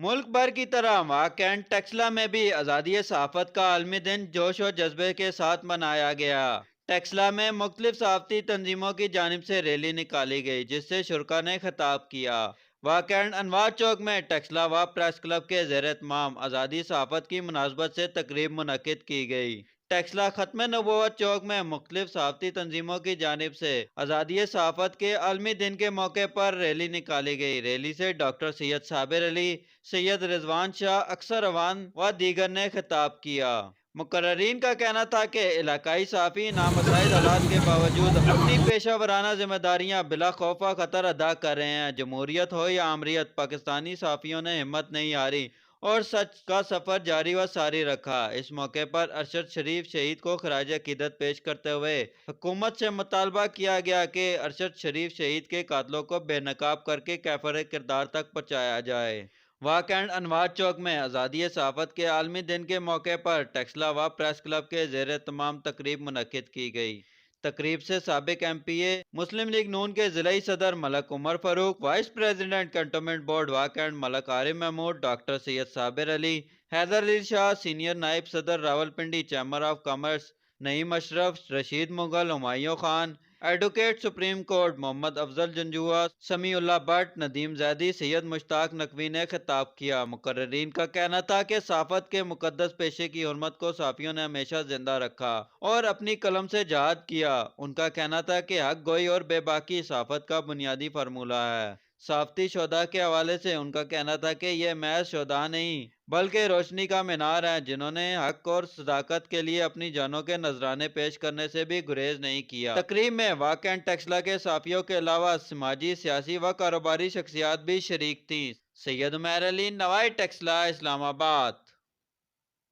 मुल्क भर की तरह वहाँ कैंट टेक्सला में भी आज़ादी सहाफ़त का आलमी दिन जोश और जज्बे के साथ मनाया गया। टेक्सला में मुख्तलिफ सहाफ़ती तंजीमों की जानिब से रैली निकाली गई जिससे शुरा ने खिताब किया। वहाँ कैंट अनवार चौक में टेक्सला व प्रेस क्लब के ज़ेर एहतमाम आज़ादी सहाफ़त की मुनासबत से तकरीब मुनक्किद की गई। टेक्सला खत्म नबूवत चौक में मुख्तलिफ सहाफ़ती तंजीमों की जानिब से आज़ादी सहाफ़त के आलमी दिन के मौके पर रैली निकाली गई। रैली से डॉक्टर सैयद साबिर अली, सैयद रिजवान शाह, अक्सर अवान व दीगर ने खिताब किया। मुकर्रीन का कहना था कि इलाकाई सहाफ़ी नामसाइल हालात के बावजूद अपनी पेशा वराना जिम्मेदारियाँ बिला खौफ खतर अदा कर रहे हैं। जमहूरियत हो या आमरीत, पाकिस्तानी सहाफ़ियों ने हिम्मत नहीं हारी और सच का सफ़र जारी व सारी रखा। इस मौके पर अरशद शरीफ शहीद को खराज अकीदत पेश करते हुए हुकूमत से मुतालबा किया गया कि अरशद शरीफ शहीद के कातलों को बेनकाब करके कैफर किरदार तक पहुँचाया जाए। वाकैंड अनवार चौक में आज़ादी सहाफ़त के आलमी दिन के मौके पर टेक्सला व प्रेस क्लब के ज़ेर तमाम तकरीब मुनक्किद की गई। तकरीब से साबिक MPA मुस्लिम लीग नून के ज़िलाई सदर Malik Umar Farooq, vice president cantonment board वाकैंड मलक आरिफ महमूद, डॉक्टर सैयद साबिर अली, हैदर अली शाह, सीनियर नायब सदर Rawalpindi chamber of commerce Naeem Ashraf, Rashid Mughal, Humayun Khan, advocate supreme court Mohammad Afzal Janjua, Samiullah Bhatt, Nadeem Zaidi, Syed Mushtaq Naqvi ने खिताब किया। मुकर्रीन का कहना था कि सहाफ़त के मुकद्दस पेशे की हुर्मत को सहाफ़ियों ने हमेशा जिंदा रखा और अपनी कलम से जहाद किया। उनका कहना था कि हक गोई और बेबाकी सहाफ़त का बुनियादी फार्मूला है। सहाफ़ती शोधा के हवाले से उनका कहना था कि यह महज शोधा नहीं बल्कि रोशनी का मीनार है जिन्होंने हक और सदाकत के लिए अपनी जानों के नजराने पेश करने से भी गुरेज नहीं किया। तकरीब में वाक़ टेक्सला के साफियों के अलावा समाजी, सियासी व कारोबारी शख्सियात भी शरीक थी। सैयद उमैर अली, नवाई टेक्सला, इस्लामाबाद।